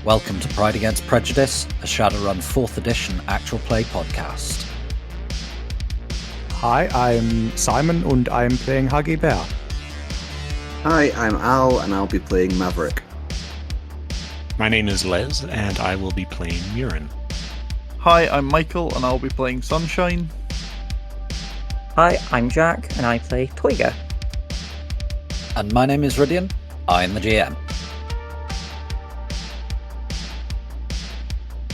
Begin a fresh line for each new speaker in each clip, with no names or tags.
Welcome to Pride Against Prejudice, a Shadowrun 4th edition actual play podcast.
Hi, I'm Simon and I'm playing Huggy Bear.
Hi, I'm Al and I'll be playing Maverick.
My name is Les and I will be playing Muren.
Hi, I'm Michael and I'll be playing Sunshine.
Hi, I'm Jack and I play Toyga.
And my name is Rhydian, I'm the GM.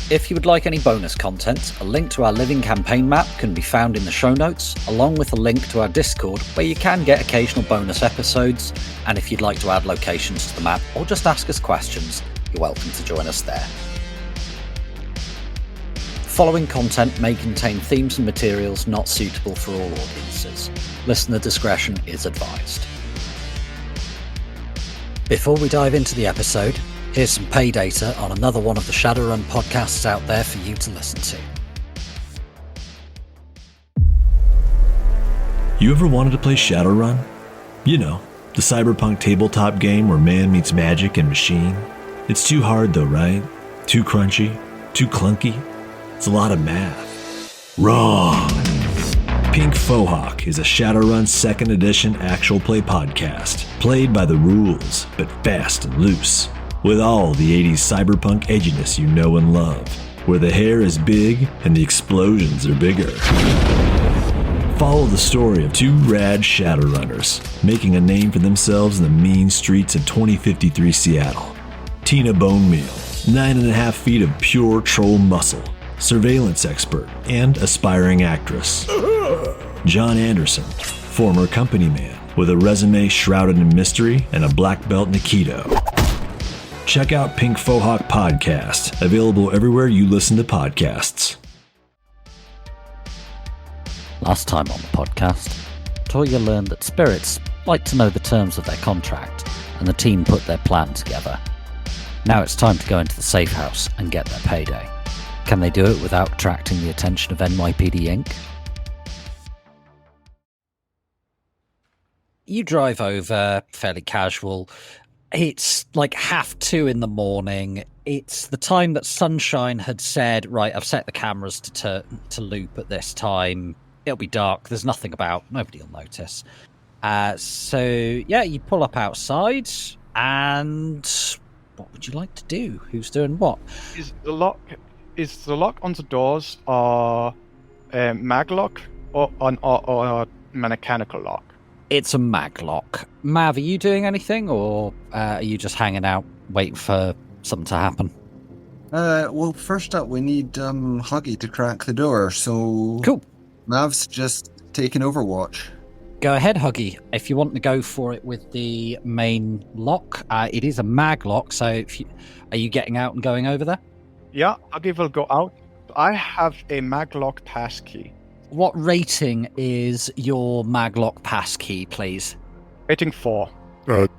If you would like any bonus content, a link to our living campaign map can be found in the show notes, along with a link to our Discord where you can get occasional bonus episodes, and if you'd like to add locations to the map or just ask us questions, you're welcome to join us there. Following content may contain themes and materials not suitable for all audiences. Listener discretion is advised. Before we dive into the episode, here's some pay data on another one of the Shadowrun podcasts out there for you to listen to.
You ever wanted to play Shadowrun? You know, the cyberpunk tabletop game where man meets magic and machine. It's too hard though, right? Too crunchy? Too clunky? It's a lot of math. Wrong! Pink Fohawk is a Shadowrun 2nd edition actual play podcast, played by the rules, but fast and loose, with all the 80s cyberpunk edginess you know and love, where the hair is big and the explosions are bigger. Follow the story of two rad Shadowrunners, making a name for themselves in the mean streets of 2053 Seattle. Tina Bonemeal, 9.5 feet of pure troll muscle, surveillance expert, and aspiring actress. John Anderson, former company man, with a resume shrouded in mystery and a black belt Nikito. Check out Pink Fohawk Podcast, available everywhere you listen to podcasts.
Last time on the podcast, Toya learned that spirits like to know the terms of their contract, and the team put their plan together. Now it's time to go into the safe house and get their payday. Can they do it without attracting the attention of NYPD Inc.? You drive over, fairly casual. It's like 2:30 in the morning. It's the time that Sunshine had said, right, I've set the cameras to loop at this time. It'll be dark. There's nothing about. Nobody will notice. So, you pull up outside, and what would you like to do? Who's doing what?
Is the lock on the doors a mag lock or a mechanical lock?
It's a mag lock. Mav, are you doing anything, or are you just hanging out, waiting for something to happen?
Well, first up, we need Huggy to crack the door, so...
Cool.
Mav's just taking Overwatch.
Go ahead, Huggy. If you want to go for it with the main lock, it is a mag lock, so are you getting out and going over there?
Yeah, Huggy will go out. I have a mag lock passkey.
What rating is your maglock passkey, please?
Rating 4.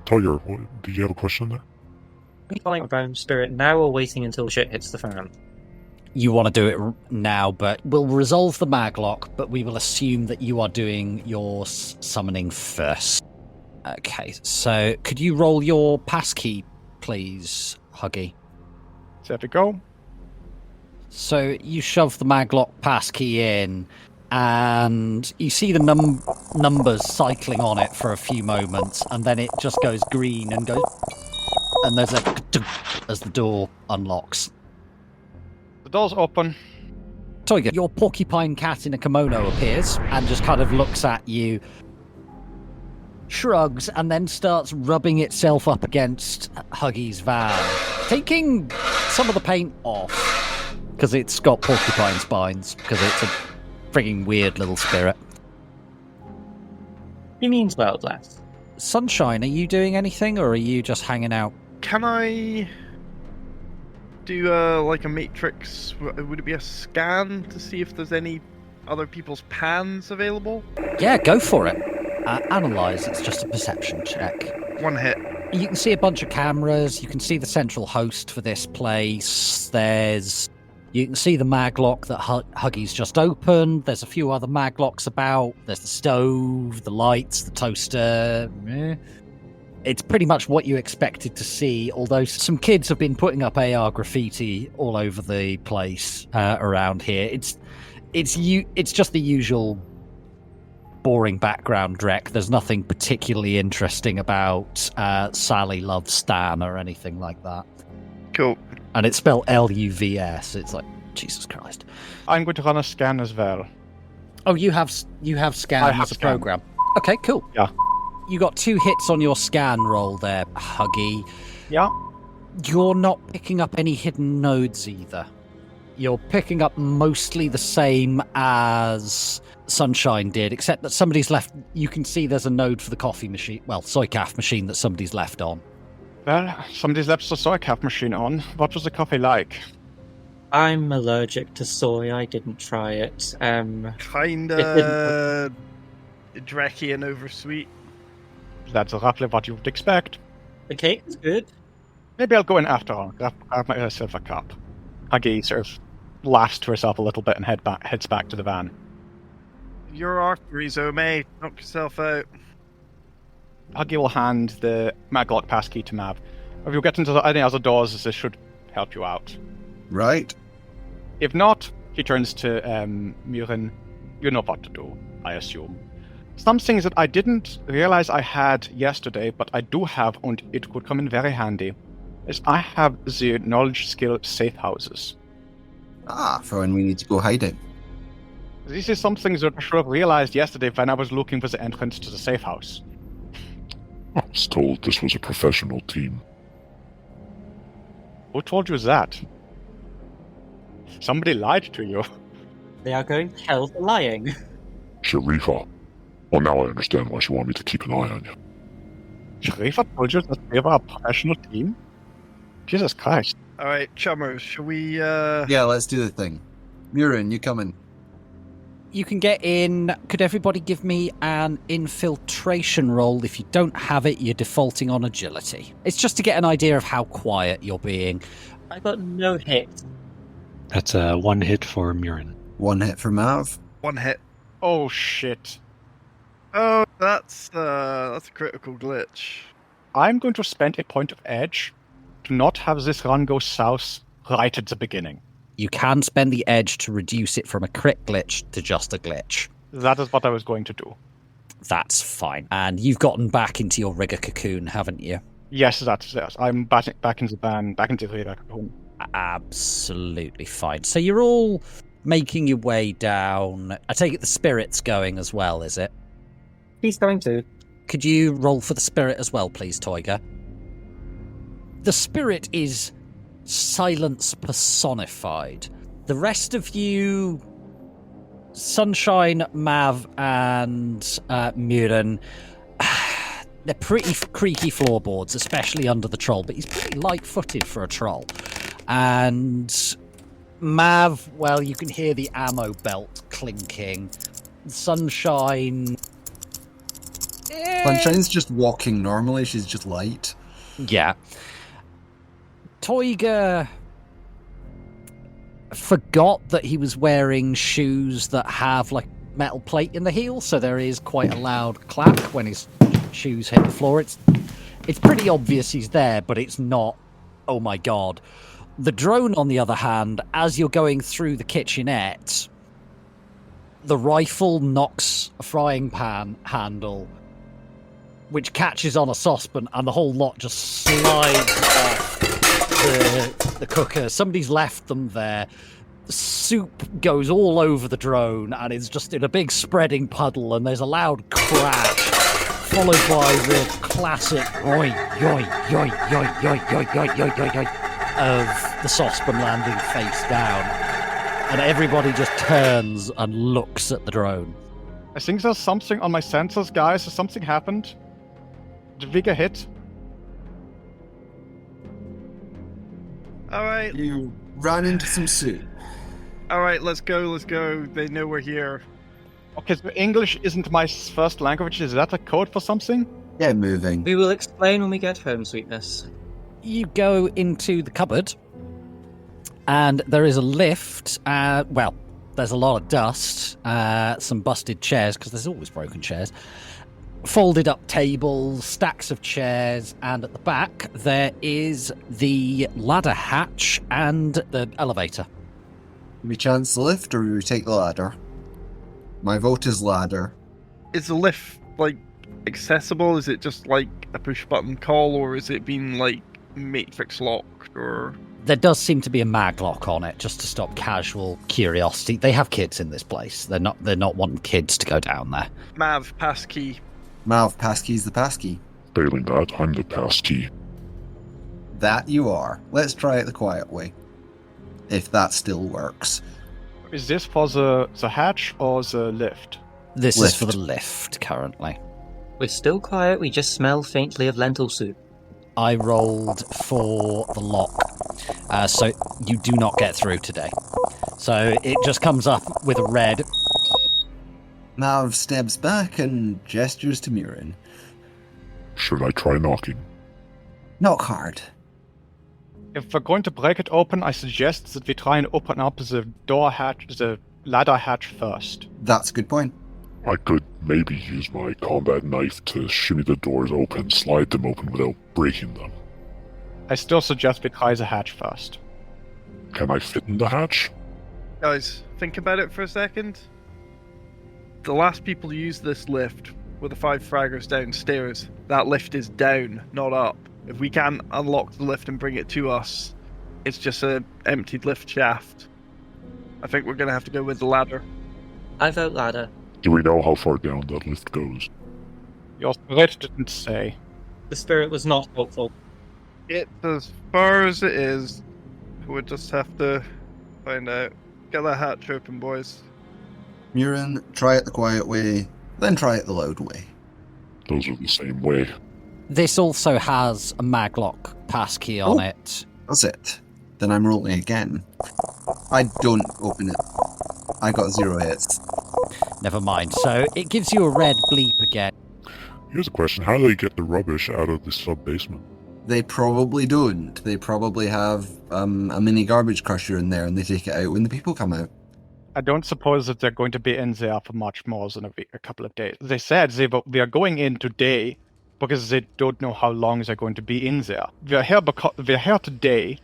Toyer, do you have a question there?
Are you calling about spirit now or waiting until shit hits the fan?
You want to do it now, but we'll resolve the maglock, but we will assume that you are doing your summoning first. Okay, so could you roll your passkey, please, Huggy?
There we go.
So you shove the maglock passkey in, and you see the numbers cycling on it for a few moments, and then it just goes green and goes, and there's a as the door unlocks.
The door's open.
Toyga, your porcupine cat in a kimono appears and just kind of looks at you, shrugs, and then starts rubbing itself up against Huggy's van, taking some of the paint off because it's got porcupine spines, because it's a frigging weird little spirit.
He means well, lass.
Sunshine, are you doing anything, or are you just hanging out?
Can I do like a matrix? Would it be a scan to see if there's any other people's pans available?
Yeah, go for it. Analyze, it's just a perception check.
1 hit.
You can see a bunch of cameras, you can see the central host for this place, you can see the maglock that Huggy's just opened. There's a few other maglocks about. There's the stove, the lights, the toaster. It's pretty much what you expected to see, although some kids have been putting up AR graffiti all over the place around here. It's just the usual boring background Drek. There's nothing particularly interesting about Sally Loves Stan or anything like that.
Cool.
And it's spelled LUVS. It's like, Jesus Christ.
I'm going to run a scan as well.
Oh, you have scan
I have
as a
scan.
program. Okay, cool.
Yeah.
You got 2 hits on your scan roll there, Huggy.
Yeah.
You're not picking up any hidden nodes either. You're picking up mostly the same as Sunshine did, except that somebody's left. You can see there's a node for the coffee machine, well, soy-calf machine that somebody's left on.
Well, somebody's left the soy calf machine on. What was the coffee like?
I'm allergic to soy. I didn't try it.
Kinda Drecky and oversweet.
That's roughly what you would expect.
The cake is good.
Maybe I'll go in after all. Grab myself a cup. Huggy sort of laughs to herself a little bit and heads back to the van.
Your arteries, oh mate. Knock yourself out.
Huggy will hand the maglock passkey to Mav. If you get into any other doors, this should help you out.
Right.
If not, he turns to Muren. You know what to do, I assume. Some things that I didn't realize I had yesterday, but I do have, and it could come in very handy, is I have the knowledge skill safe houses.
Ah, for when we need to go hiding.
This is something that I should have realized yesterday when I was looking for the entrance to the safe house.
I was told this was a professional team.
Who told you that? Somebody lied to you.
They are going to hell for lying.
Sharifa. Well, now I understand why she wanted me to keep an eye on you.
Sharifa told you that they were a professional team? Jesus Christ.
Alright, chummers, shall we,
Yeah, let's do the thing. Muren, you come in.
You can get in. Could everybody give me an infiltration roll? If you don't have it, you're defaulting on agility. It's just to get an idea of how quiet you're being.
I got no hit.
That's a 1 hit for Muren.
1 hit for Mav.
1 hit.
Oh shit.
Oh, that's a critical glitch.
I'm going to spend a point of edge to not have this run go south right at the beginning.
You can spend the edge to reduce it from a crit glitch to just a glitch.
That is what I was going to do.
That's fine. And you've gotten back into your rigger cocoon, haven't you?
Yes, that's yes. I'm back in the van, back into the home.
Absolutely fine. So you're all making your way down. I take it the spirit's going as well, is it?
He's going to.
Could you roll for the spirit as well, please, Toiga? The spirit is silence personified. The rest of you, Sunshine, Mav, and Muren, they're pretty creaky floorboards, especially under the troll, but he's pretty light-footed for a troll. And Mav, well, you can hear the ammo belt clinking. Sunshine...
Sunshine's just walking normally, she's just light.
Yeah. Toiga forgot that he was wearing shoes that have like metal plate in the heel, so there is quite a loud clap when his shoes hit the floor. It's pretty obvious he's there, but it's not, oh my god. The drone, on the other hand, as you're going through the kitchenette, the rifle knocks a frying pan handle, which catches on a saucepan, and the whole lot just slides off the cooker. Somebody's left them there. Soup goes all over the drone, and it's just in a big spreading puddle, and there's a loud crash, followed by the classic oi, yoi, yoi, yoi, yoi, yoi, yoi, yoi, yoi, yoi, of the saucepan landing face down. And everybody just turns and looks at the drone.
I think there's something on my sensors, guys. Has something happened? Did we get hit?
Alright.
You ran into some soup.
Alright, let's go. They know we're here.
Okay, so English isn't my first language. Is that a code for something?
Yeah, moving.
We will explain when we get home, sweetness.
You go into the cupboard, and there is a lift. Well, there's a lot of dust, some busted chairs, because there's always broken chairs. folded up tables, stacks of chairs, and at the back there is the ladder hatch and the elevator.
We chance the lift or we take the ladder? My vote is ladder.
Is the lift, like, accessible? Is it just, like, a push-button call, or is it being, like, matrix locked, or...
There does seem to be a maglock on it, just to stop casual curiosity. They have kids in this place. They're not wanting kids to go down there.
Mav, passkey.
Mav, passkey's the passkey.
Failing that, I'm the passkey.
That you are. Let's try it the quiet way. If that still works.
Is this for the hatch or the lift?
This
Lift.
is for the lift, currently.
We're still quiet, we just smell faintly of lentil soup.
I rolled for the lock, so you do not get through today. So it just comes up with a red.
Mav steps back and gestures to Muren.
Should I try knocking?
Knock hard.
If we're going to break it open, I suggest that we try and open up the door hatch, the ladder hatch first.
That's a good point.
I could maybe use my combat knife to shimmy the doors open, slide them open without breaking them.
I still suggest we try the hatch first.
Can I fit in the hatch?
Guys, think about it for a second. The last people to use this lift were the 5 fraggers downstairs. That lift is down, not up. If we can't unlock the lift and bring it to us, it's just an emptied lift shaft. I think we're going to have to go with the ladder.
I vote ladder.
Do we know how far down that lift goes?
Your spirit didn't say.
The spirit was not hopeful.
It's as far as it is. We'll just have to find out. Get that hatch open, boys.
Muren, try it the quiet way, then try it the loud way.
Those are the same way.
This also has a maglock passkey on it.
That's it. Then I'm rolling again. I don't open it. I got 0 hits.
Never mind. So it gives you a red bleep again.
Here's a question. How do they get the rubbish out of the sub-basement?
They probably don't. They probably have a mini garbage crusher in there and they take it out when the people come out.
I don't suppose that they're going to be in there for much more than a couple of days. They said they are going in today because they don't know how long they're going to be in there. We're here today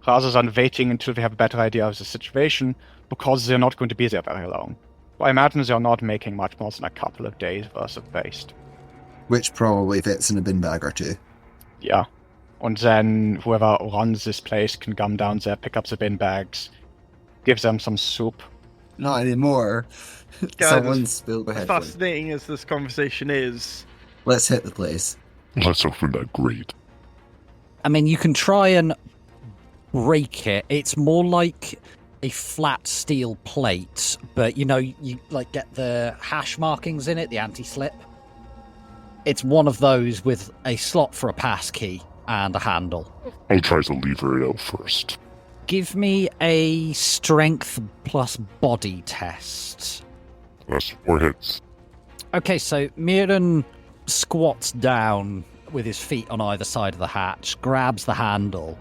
rather than waiting until we have a better idea of the situation because they're not going to be there very long. I imagine they're not making much more than a couple of days worth of waste.
Which probably fits in a bin bag or two.
Yeah. And then whoever runs this place can come down there, pick up the bin bags, give them some soup.
Not anymore.
Guys,
Someone's spilled
As
ahead.
fascinating as this conversation is,
Let's hit the place.
Let's open that grate.
I mean, you can try and break it. It's more like a flat steel plate, but you like get the hash markings in it, the anti-slip. It's one of those with a slot for a passkey and a handle.
I'll try to lever it out first.
Give me a strength plus body test.
That's 4 hits.
Okay, so Muren squats down with his feet on either side of the hatch, grabs the handle,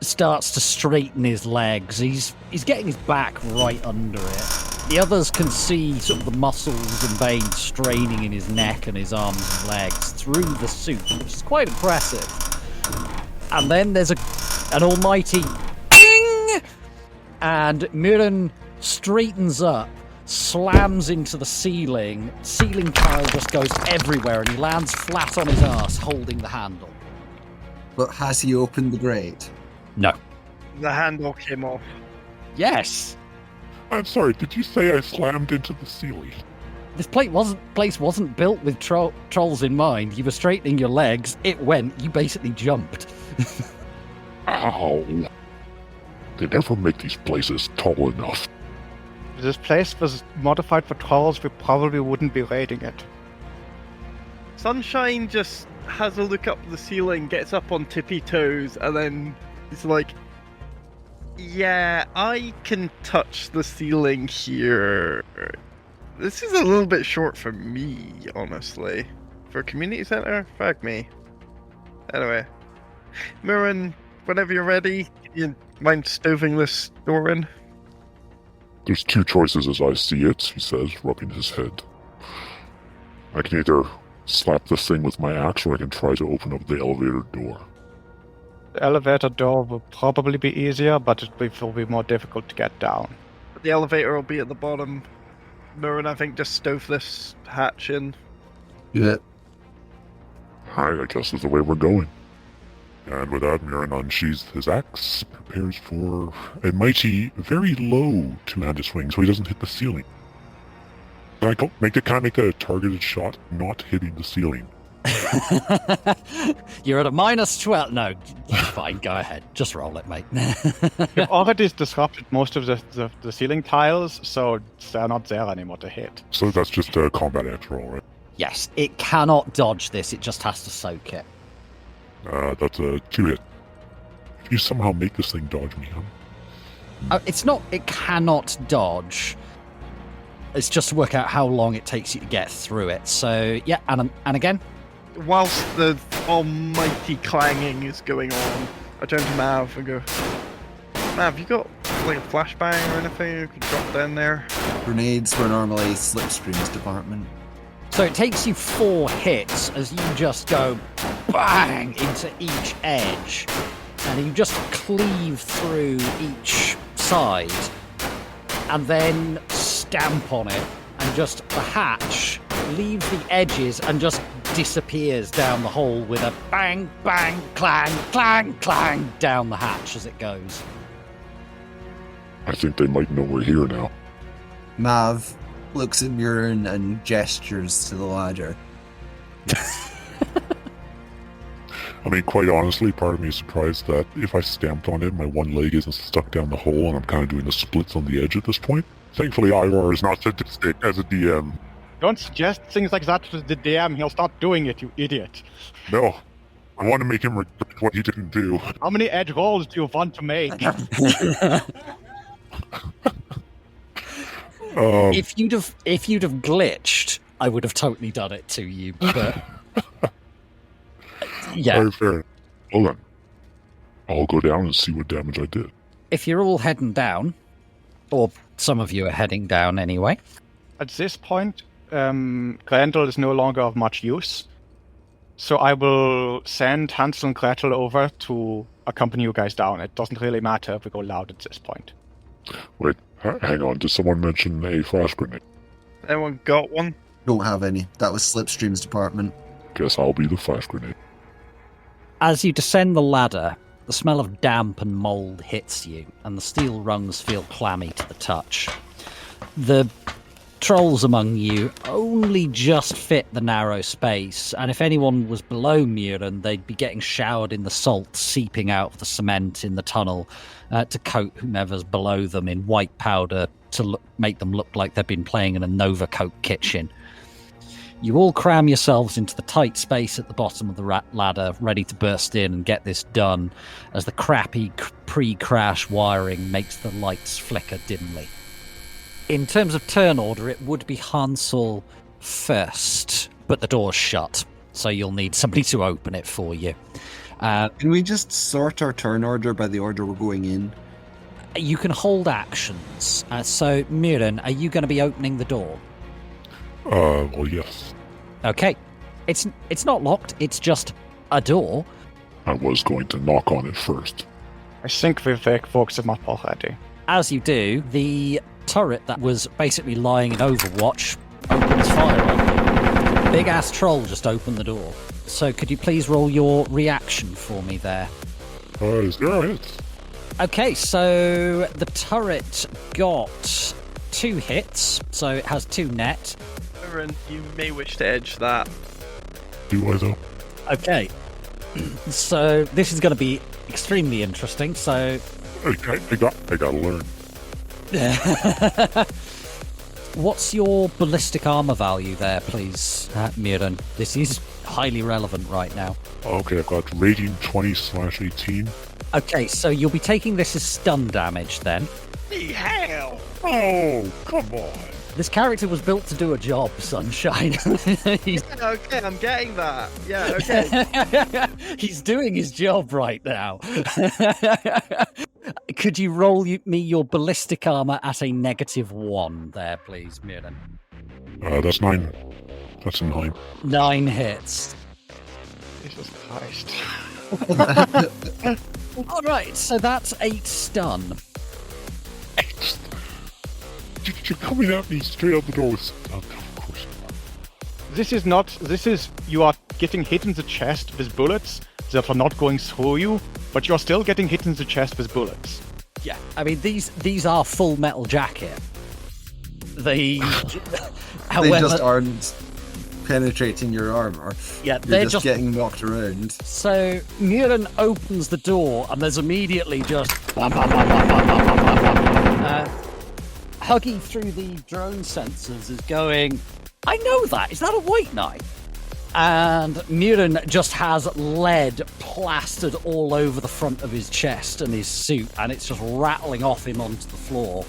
starts to straighten his legs. He's getting his back right under it. The others can see sort of the muscles and veins straining in his neck and his arms and legs through the suit, which is quite impressive. And then there's an almighty ding! And Muren straightens up, slams into the ceiling. Ceiling tile just goes everywhere and he lands flat on his ass holding the handle.
But has he opened the grate?
No.
the handle came off.
Yes.
I'm sorry, did you say I slammed into the ceiling?
This place wasn't built with trolls in mind. You were straightening your legs. It went. You basically jumped.
Ow. They never make these places tall enough.
If this place was modified for trolls, we probably wouldn't be raiding it.
Sunshine just has a look up the ceiling, gets up on tippy toes, and then he's like, yeah, I can touch the ceiling here. This is a little bit short for me, honestly. For a community center? Fuck me. Anyway. Muren, whenever you're ready, you mind stoving this door in?
There's two choices as I see it, he says, rubbing his head. I can either slap this thing with my axe, or I can try to open up the elevator door.
The elevator door will probably be easier, but it will be more difficult to get down.
The elevator will be at the bottom. Muren, I think, just stove this hatch in.
Yeah.
Alright, I guess that's the way we're going. And with that, Muren unsheathes his axe, prepares for a mighty, very low two-handed swing so he doesn't hit the ceiling. Can I make a targeted shot not hitting the ceiling?
You're at a -12. No, fine, go ahead. Just roll it, mate.
You've already disrupted most of the ceiling tiles, so they're not there anymore to hit.
So that's just a combat axe roll, right?
Yes, it cannot dodge this. It just has to soak it.
That's a 2-hit. If you somehow make this thing dodge me,
It's not. It cannot dodge. It's just to work out how long it takes you to get through it. So yeah, and again.
Whilst the almighty clanging is going on, I turn to Mav and go, Mav, you got like a flashbang or anything you could drop down there?
Grenades were normally Slipstream's department.
So it takes you 4 hits as you just go bang into each edge, and you just cleave through each side, and then stamp on it, and just the hatch leaves the edges and just disappears down the hole with a bang, bang, clang, clang, clang down the hatch as it goes.
I think they might know we're here now.
Mav looks at Muren and gestures to the ladder.
I mean, quite honestly, part of me is surprised that if I stamped on it, my one leg isn't stuck down the hole and I'm kind of doing the splits on the edge at this point. Thankfully, Ivar is not sadistic as a DM.
Don't suggest things like that to the DM. He'll start doing it, you idiot.
No, I want to make him regret what he didn't do.
How many edge rolls do you want to make?
If you'd have glitched, I would have totally done it to you. But yeah,
Very fair. Hold on. I'll go down and see what damage I did.
if you're all heading down, or some of you are heading down anyway.
At this point, Grendel is no longer of much use. So I will send Hansel and Gretel over to accompany you guys down. It doesn't really matter if we go loud at this point.
Wait, hang on. Did someone mention a flash grenade?
Anyone got one?
Don't have any. That was Slipstream's department.
Guess I'll be the flash grenade.
As you descend the ladder, the smell of damp and mould hits you, and the steel rungs feel clammy to the touch. The trolls among you only just fit the narrow space, and if anyone was below Muren, they'd be getting showered in the salt seeping out of the cement in the tunnel to coat whomever's below them in white powder to make them look like they've been playing in a Nova Coke kitchen. You all cram yourselves into the tight space at the bottom of the ladder, ready to burst in and get this done, as the crappy pre-crash wiring makes the lights flicker dimly. In terms of turn order, it would be Hansel first, but the door's shut, so you'll need somebody to open it for you.
Can we just sort our turn order by the order we're going in?
You can hold actions. So, Muren, are you going to be opening the door?
Well, yes.
Okay. It's not locked, it's just a door.
I was going to knock on it first.
I think we've woke them up already.
As you do, the turret that was basically lying in Overwatch opens fire on you. Big ass troll just opened the door. So could you please roll your reaction for me there?
Is there a hit?
Okay, so the turret got 2 hits, so it has 2 net.
Muren, you may wish to edge that.
Do I, though?
Okay. So this is going to be extremely interesting, so...
I gotta learn.
What's your ballistic armor value there, please, Muren? This is highly relevant right now.
Okay, I've got rating 20/18.
Okay, so you'll be taking this as stun damage then.
Hell!
Oh, come on.
This character was built to do a job, Sunshine.
Yeah, okay, I'm getting that. Yeah, okay.
He's doing his job right now. Could you roll me your ballistic armor at a -1 there, please, Muren?
That's 9. That's a 9.
9 hits.
Jesus Christ.
All right, so that's 8 stun.
You're coming at me straight out the door with... Oh, of course.
This is, you are getting hit in the chest with bullets that are not going through you, but you're still getting hit in the chest with bullets.
Yeah, I mean, these are full metal jacket. They,
They just aren't penetrating your armor.
Yeah,
You're
they're
just getting knocked around.
So Muren opens the door, and there's immediately just Huggy through the drone sensors is going, I know that. Is that a white knight? And Muren just has lead plastered all over the front of his chest and his suit, and it's just rattling off him onto the floor.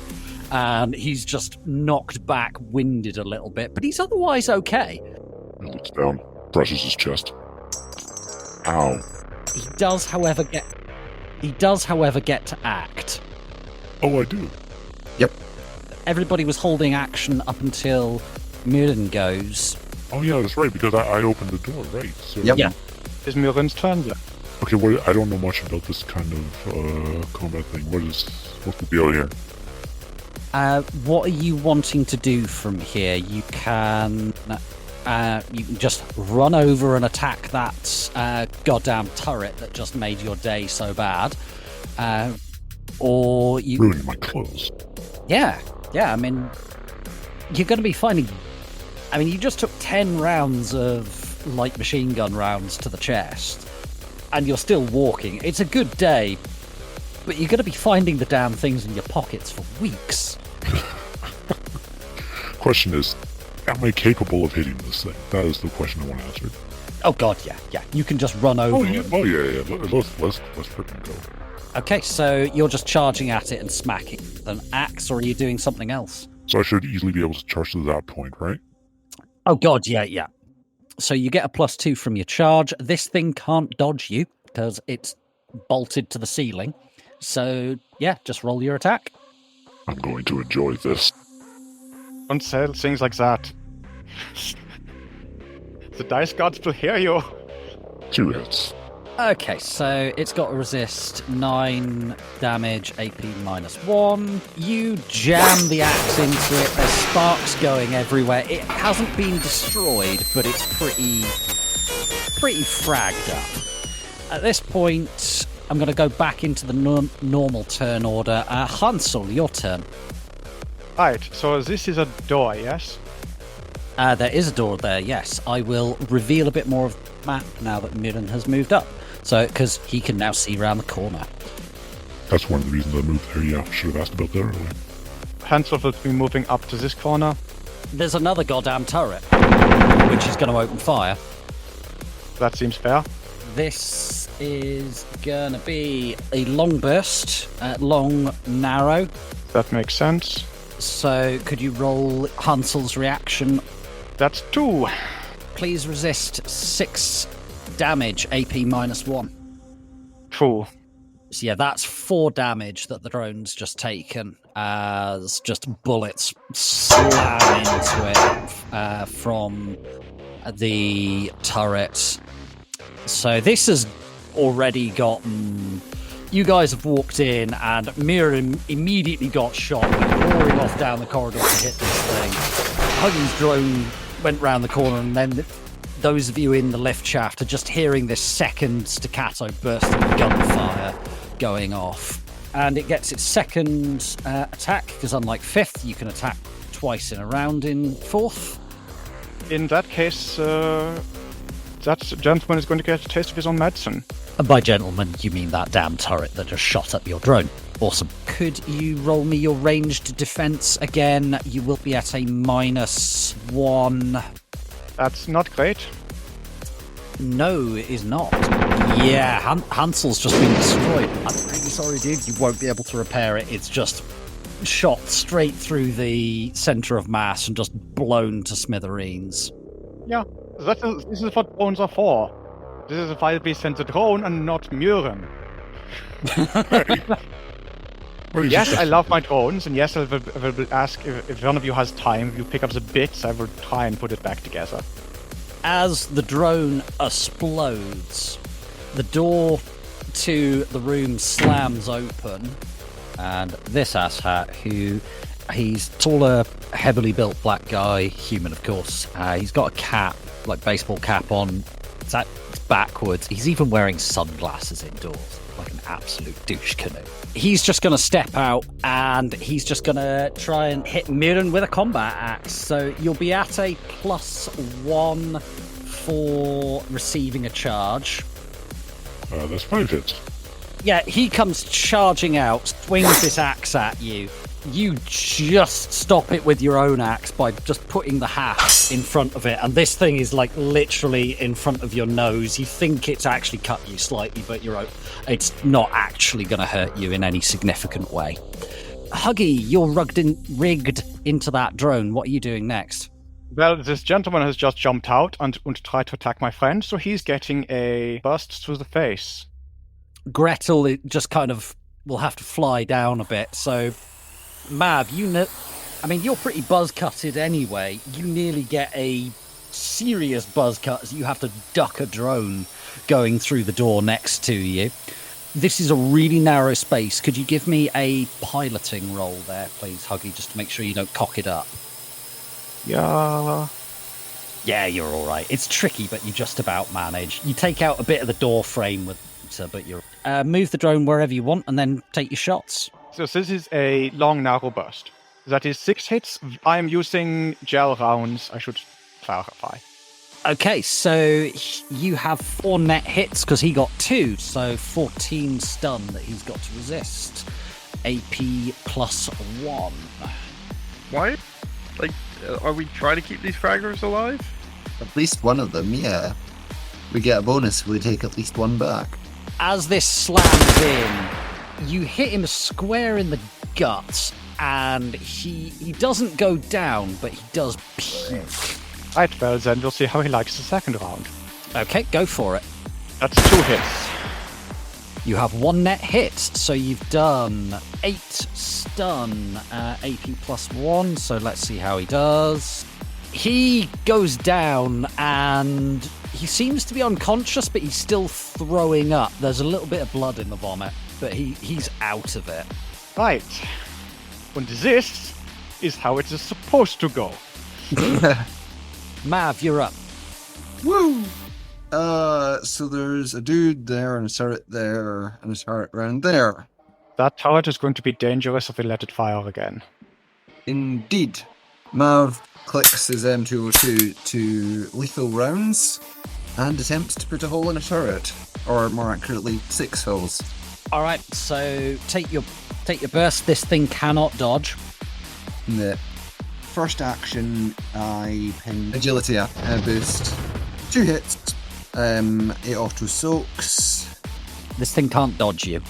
And he's just knocked back, winded a little bit, but he's otherwise okay.
He looks down, presses his chest. Ow.
He does, however, get to act.
Oh, I do.
Yep.
Everybody was holding action up until Muren goes.
Oh yeah, that's right, because I opened the door, right? So,
Yep.
Yeah.
Is Muren's turn then?
Okay, I don't know much about this kind of combat thing. What's the deal here?
What are you wanting to do from here? You can just run over and attack that goddamn turret that just made your day so bad, or you
Ruining my clothes.
Yeah. I mean, you're going to be finding. I mean, you just took 10 rounds of light machine gun rounds to the chest, and you're still walking. It's a good day, but you're going to be finding the damn things in your pockets for weeks.
Question is, am I capable of hitting this thing? That is the question I want to answer.
Oh god, yeah. You can just run over.
Oh yeah. Let's freaking go.
Okay, so you're just charging at it and smacking with an axe, or are you doing something else?
So I should easily be able to charge to that point, right?
Oh god, yeah. So you get a +2 from your charge. This thing can't dodge you because it's bolted to the ceiling. So yeah, just roll your attack.
I'm going to enjoy this.
Don't say things like that. The dice gods will hear you.
2 hits.
Okay, so it's got to resist 9 damage, AP -1. You jam the axe into it. There's sparks going everywhere. It hasn't been destroyed, but it's pretty fragged up. At this point, I'm going to go back into the normal turn order. Hansel, your turn.
Right, so this is a door, yes?
There is a door there, yes. I will reveal a bit more of the map now that Muren has moved up. So, because he can now see around the corner.
That's one of the reasons I moved there. Yeah, should have asked about that earlier.
Hansel will be moving up to this corner.
There's another goddamn turret, which is going to open fire.
That seems fair.
This is going to be a long burst, long, narrow.
That makes sense.
So, could you roll Hansel's reaction?
That's 2.
Please resist 6 damage, AP -1.
True.
So yeah, that's 4 damage that the drone's just taken as just bullets slam into it from the turret. So this has already gotten... You guys have walked in, and Muren immediately got shot, roaring off down the corridor to hit this thing. Huggy's drone went round the corner, and then those of you in the lift shaft are just hearing this second staccato burst of gunfire going off. And it gets its second attack, because unlike 5th, you can attack twice in a round in 4th.
In that case, that gentleman is going to get a taste of his own medicine.
And by gentleman, you mean that damn turret that just shot up your drone. Awesome. Could you roll me your ranged defense again? You will be at a -1.
That's not great.
No, it is not. Yeah, Hansel's just been destroyed. I'm really sorry, dude. You won't be able to repair it. It's just shot straight through the centre of mass and just blown to smithereens.
Yeah, this is what drones are for. This is why we sent the drone and not Muren. Yes, I love my drones, and yes, I will ask if one of you has time, if you pick up the bits, I will try and put it back together.
As the drone explodes, the door to the room slams open, and this asshat, he's taller, heavily built black guy, human of course, he's got a cap, like baseball cap on, it's backwards, he's even wearing sunglasses indoors, like an absolute douche canoe. He's just going to step out and he's just going to try and hit Muren with a combat axe. So you'll be at a +1 for receiving a charge.
That's 5 hits.
Yeah, he comes charging out, swings this axe at you. You just stop it with your own axe by just putting the haft in front of it, and this thing is like literally in front of your nose. You think it's actually cut you slightly, but it's not actually going to hurt you in any significant way. Huggy, you're rigged into that drone. What are you doing next?
Well, this gentleman has just jumped out and tried to attack my friend, so he's getting a burst through the face.
Gretel just kind of will have to fly down a bit, so Mav, you're pretty buzz-cutted anyway. You nearly get a serious buzz cut as you have to duck a drone going through the door next to you. This is a really narrow space. Could you give me a piloting roll there, please, Huggy, just to make sure you don't cock it up?
Yeah.
Yeah, you're all right. It's tricky, but you just about manage. You take out a bit of the door frame but you're... move the drone wherever you want and then take your shots.
So this is a long, narrow burst. That is 6 hits. I am using gel rounds, I should clarify.
Okay, so you have 4 net hits because he got 2, so 14 stun that he's got to resist. AP +1.
Why? Like, are we trying to keep these fragments alive?
At least one of them, yeah. We get a bonus if we take at least one back.
As this slams in, you hit him square in the gut, and he doesn't go down, but he does puke.
Right, well then we'll see how he likes the second round.
Okay, go for it.
That's 2 hits.
You have 1 net hit, so you've done 8 stun, AP +1, so let's see how he does. He goes down, and he seems to be unconscious, but he's still throwing up. There's a little bit of blood in the vomit, but he's out of it.
Right. And this is how it is supposed to go.
Mav, you're up.
Woo! So there's a dude there and a turret there and a turret around there.
That turret is going to be dangerous if we let it fire again.
Indeed. Mav clicks his M202 to lethal rounds and attempts to put a hole in a turret, or more accurately, 6 holes.
All right, so take your burst. This thing cannot dodge.
In the first action, I ping agility boost. 2 hits. It auto soaks.
This thing can't dodge you.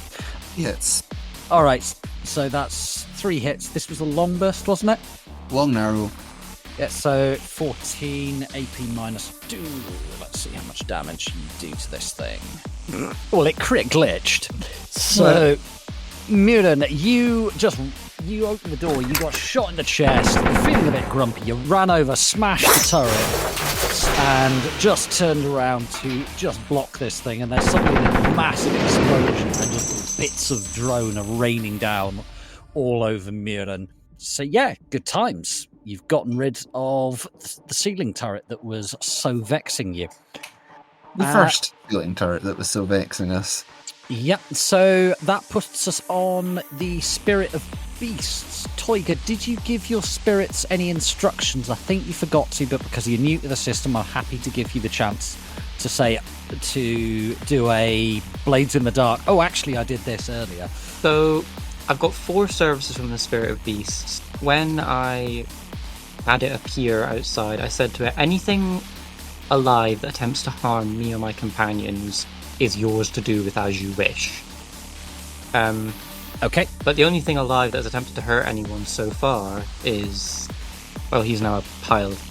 Hits.
All right, so that's 3 hits. This was a long burst, wasn't it?
Long narrow.
Yeah, so 14 AP -2. Let's see how much damage you do to this thing. Well, it crit glitched. So, Muren, you open the door, you got shot in the chest, you're feeling a bit grumpy, you ran over, smashed the turret, and just turned around to just block this thing, and there's suddenly a massive explosion, and just bits of drone are raining down all over Muren. So yeah, good times. You've gotten rid of the ceiling turret that was so vexing you.
The first ceiling turret that was so vexing us.
Yep, so that puts us on the Spirit of Beasts. Toiga, did you give your spirits any instructions? I think you forgot to, but because you're new to the system, I'm happy to give you the chance to do a Blades in the Dark. Oh, actually, I did this earlier.
So, I've got 4 services from the Spirit of Beasts. When I had it appear outside, I said to it, anything alive that attempts to harm me or my companions is yours to do with as you wish.
Okay.
But the only thing alive that has attempted to hurt anyone so far is... well, he's now a pile of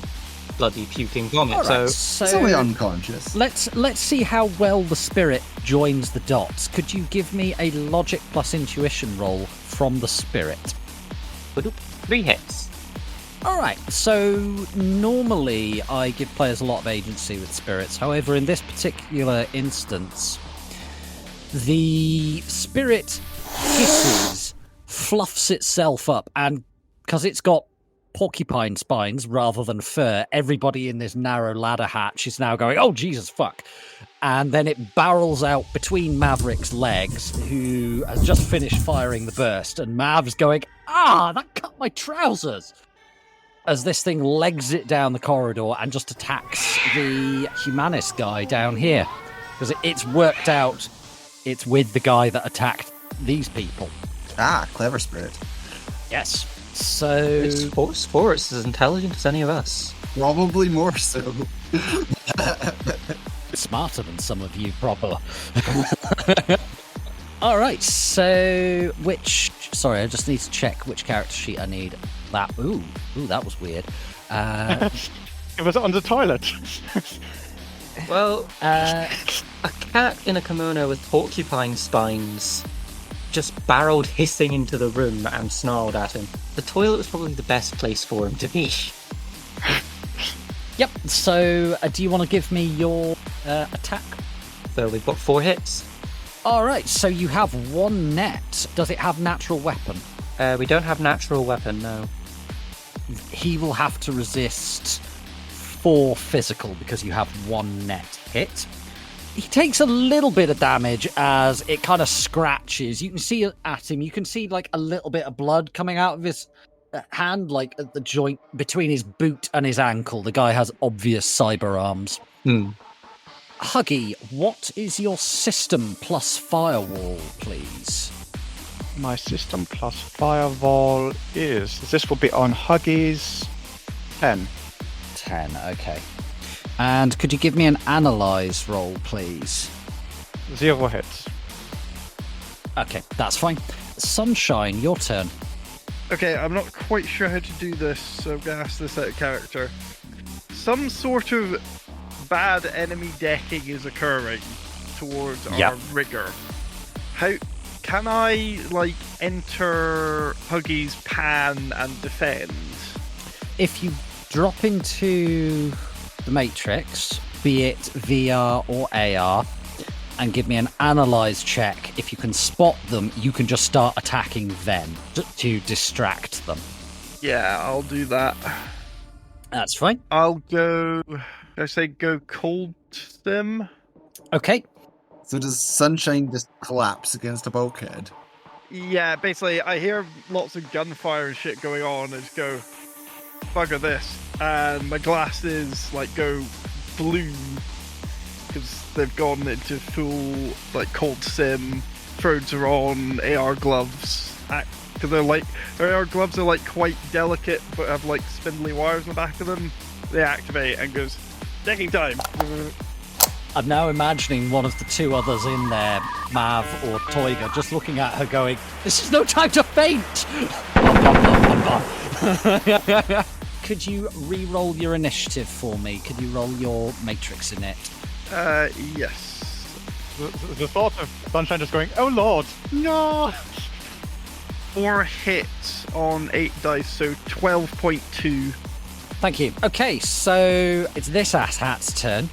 bloody puking vomit,
All right,
so
It's only unconscious.
Let's see how well the spirit joins the dots. Could you give me a logic plus intuition roll from the spirit?
3 hits.
All right, so normally I give players a lot of agency with spirits. However, in this particular instance, the spirit hisses, fluffs itself up, and because it's got porcupine spines rather than fur, everybody in this narrow ladder hatch is now going, oh, Jesus, fuck. And then it barrels out between Maverick's legs, who has just finished firing the burst, and Mav's going, that cut my trousers! As this thing legs it down the corridor and just attacks the humanist guy down here. Because it's worked out it's with the guy that attacked these people.
Clever spirit.
Yes. So...
Sports as intelligent as any of us.
Probably more so.
Smarter than some of you, probably. All right, so Sorry, I just need to check which character sheet I need. That. Ooh, that was weird.
It was on the toilet.
Well, a cat in a kimono with porcupine spines just barreled hissing into the room and snarled at him. The toilet was probably the best place for him to be.
Yep, so do you want to give me your attack?
So we've got 4 hits.
All right, so you have 1 net. Does it have natural weapon?
We don't have natural weapon, no.
He will have to resist 4 physical because you have 1 net hit. He takes a little bit of damage as it kind of scratches. You can see at him, you can see like a little bit of blood coming out of his hand, like at the joint between his boot and his ankle. The guy has obvious cyber arms. Huggy, what is your system plus firewall, please?
My system plus firewall is... This will be on Huggy's 10.
10, okay. And could you give me an analyze roll, please?
0 hits.
Okay, that's fine. Sunshine, your turn.
Okay, I'm not quite sure how to do this, so I'm going to ask this out of character. Some sort of bad enemy decking is occurring towards our rigger. How can I, enter Huggy's pan and defend?
If you drop into the Matrix, be it VR or AR, and give me an analyze check, if you can spot them, you can just start attacking them to distract them.
Yeah, I'll do that.
That's fine.
I'll go... I say go cold sim.
Okay.
So does Sunshine just collapse against a bulkhead?
Yeah, basically, I hear lots of gunfire and shit going on, and just go, bugger this. And my glasses, go blue, because they've gone into full, cold sim. Thrones are on, AR gloves. Because their AR gloves are, quite delicate, but have, spindly wires in the back of them. They activate and goes, decking time.
I'm now imagining one of the 2 others in there, Mav or Toiga, just looking at her going, this is no time to faint! Could you re-roll your initiative for me? Could you roll your matrix in it?
Yes.
The thought of Sunshine just going, oh lord, no!
4 hits on 8 dice, so 12.2.
Thank you. Okay, so it's this asshat's turn.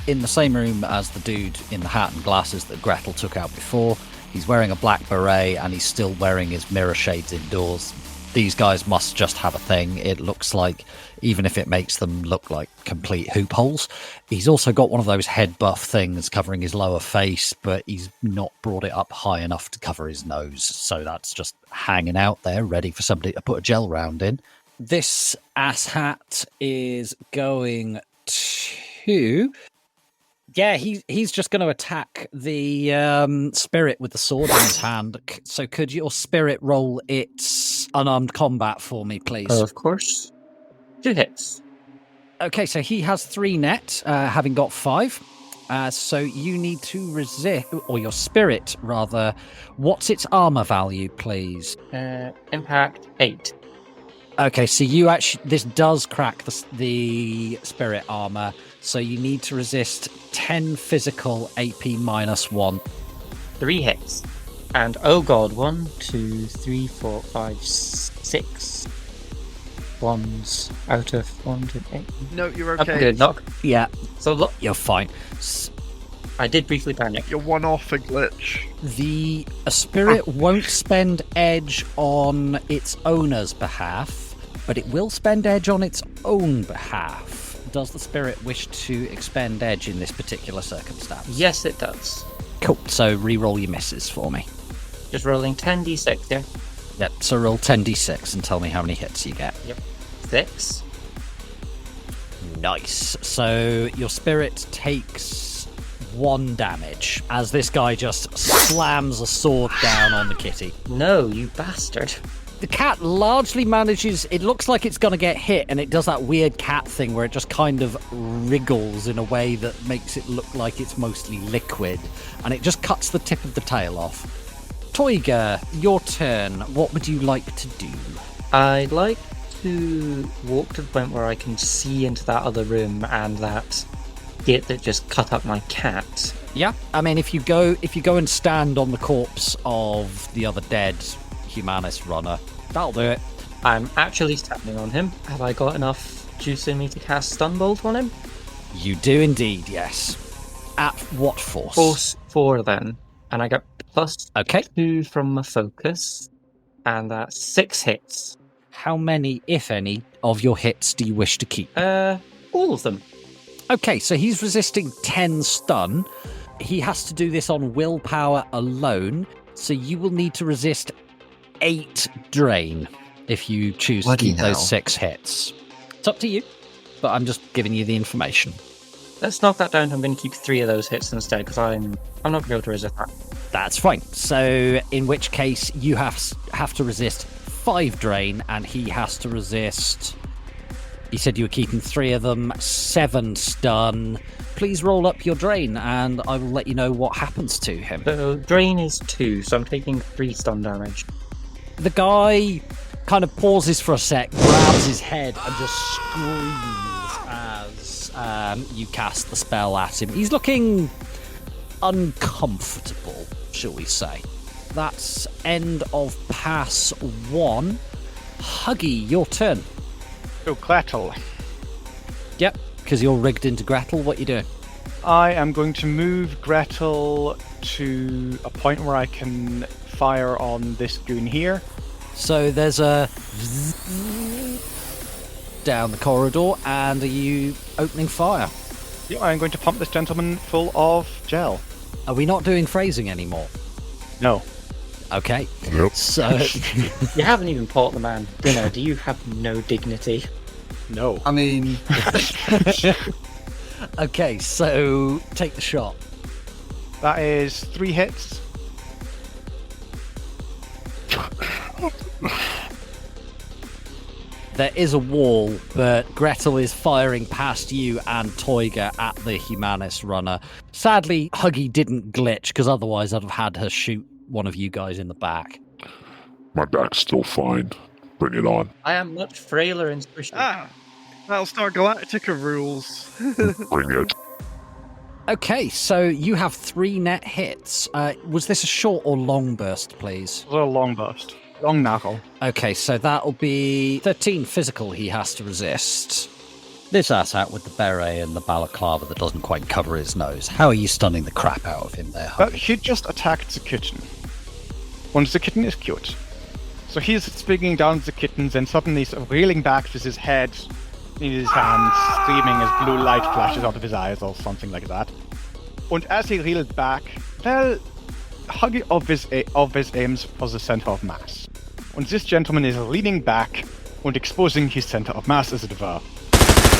In the same room as the dude in the hat and glasses that Gretel took out before. He's wearing a black beret and he's still wearing his mirror shades indoors. These guys must just have a thing. It looks like, even if it makes them look like complete hoop holes. He's also got one of those head buff things covering his lower face, but he's not brought it up high enough to cover his nose. So that's just hanging out there, ready for somebody to put a gel round in. This asshat is going to... Yeah, he's just going to attack the spirit with the sword in his hand. So could your spirit roll its unarmed combat for me, please?
Of course. 2 hits.
Okay, so he has 3 net, having got 5. So you need to resist, or your spirit, rather. What's its armor value, please?
Impact 8.
Okay, so you actually... This does crack the spirit armor. So you need to resist 10 physical AP -1.
3 hits. And oh god, 1, 2, 3, 4, 5, 6 ones out of 1 to 8.
No, you're
I'm
okay.
good, knock.
Yeah,
So look,
you're fine.
I did briefly panic.
You're one off a glitch.
A spirit won't spend edge on its owner's behalf, but it will spend edge on its own behalf. Does the spirit wish to expend edge in this particular circumstance?
Yes, it does.
Cool. So re-roll your misses for me.
Just rolling 10d6, yeah?
Yep. So roll 10d6 and tell me how many hits you get.
Yep. 6.
Nice. So your spirit takes 1 damage as this guy just slams a sword down on the kitty.
No, you bastard.
The cat largely manages, it looks like it's going to get hit, and it does that weird cat thing where it just kind of wriggles in a way that makes it look like it's mostly liquid, and it just cuts the tip of the tail off. Toiga, your turn. What would you like to do?
I'd like to walk to the point where I can see into that other room and that git that just cut up my cat.
Yeah, I mean, if you go and stand on the corpse of the other dead Humanist runner, that'll do it.
I'm actually standing on him. Have I got enough juice in me to cast Stunbolt on him?
You do indeed, yes. At what force?
Force 4 then. And I got plus
Okay.
2 from my focus. And that's 6 hits.
How many, if any, of your hits do you wish to keep?
All of them.
Okay, so he's resisting 10 stun. He has to do this on willpower alone, so you will need to resist 8 drain if you choose to
Bloody
keep those
hell.
6 hits. It's up to you, but I'm just giving you the information.
Let's knock that down. I'm going to keep 3 of those hits instead, because I'm not going to be able to resist that.
That's fine. So in which case you have to resist 5 drain, and he has to resist... You said you were keeping 3 of them, 7 stun. Please roll up your drain, and I will let you know what happens to him.
So drain is 2, so I'm taking 3 stun damage.
The guy kind of pauses for a sec, grabs his head, and just screams as you cast the spell at him. He's looking uncomfortable, shall we say. That's end of pass 1. Huggy, your turn.
So, Gretel.
Yep, because you're rigged into Gretel. What you doing?
I am going to move Gretel to a point where I can fire on this goon here.
So there's a down the corridor, and are you opening fire?
Yeah, I'm going to pump this gentleman full of gel.
Are we not doing phrasing anymore?
No.
Okay.
Yep.
So
You haven't even bought the man dinner. Do you have no dignity?
No.
I mean,
okay, so take the shot.
That is 3 hits.
There is a wall, but Gretel is firing past you and Toiga at the Humanist runner. Sadly, Huggy didn't glitch, because otherwise I'd have had her shoot one of you guys in the back.
My back's still fine. Bring it on.
I am much frailer and squishy.
Battlestar Galactica rules.
Bring it.
Okay, so you have 3 net hits. Was this a short or long burst, please?
A long burst. Long knuckle.
Okay, so that'll be 13 physical he has to resist. This ass out with the beret and the balaclava that doesn't quite cover his nose. How are you stunning the crap out of him there,
But
Huggy?
he just attacked the kitten. And the kitten is cute. So he's spinning down the kittens and suddenly sort of reeling back with his head in his hands, screaming as blue light flashes out of his eyes or something like that. And as he reeled back, well, Huggy obvious aims for the center of mass. And this gentleman is leaning back and exposing his center of mass, as it were.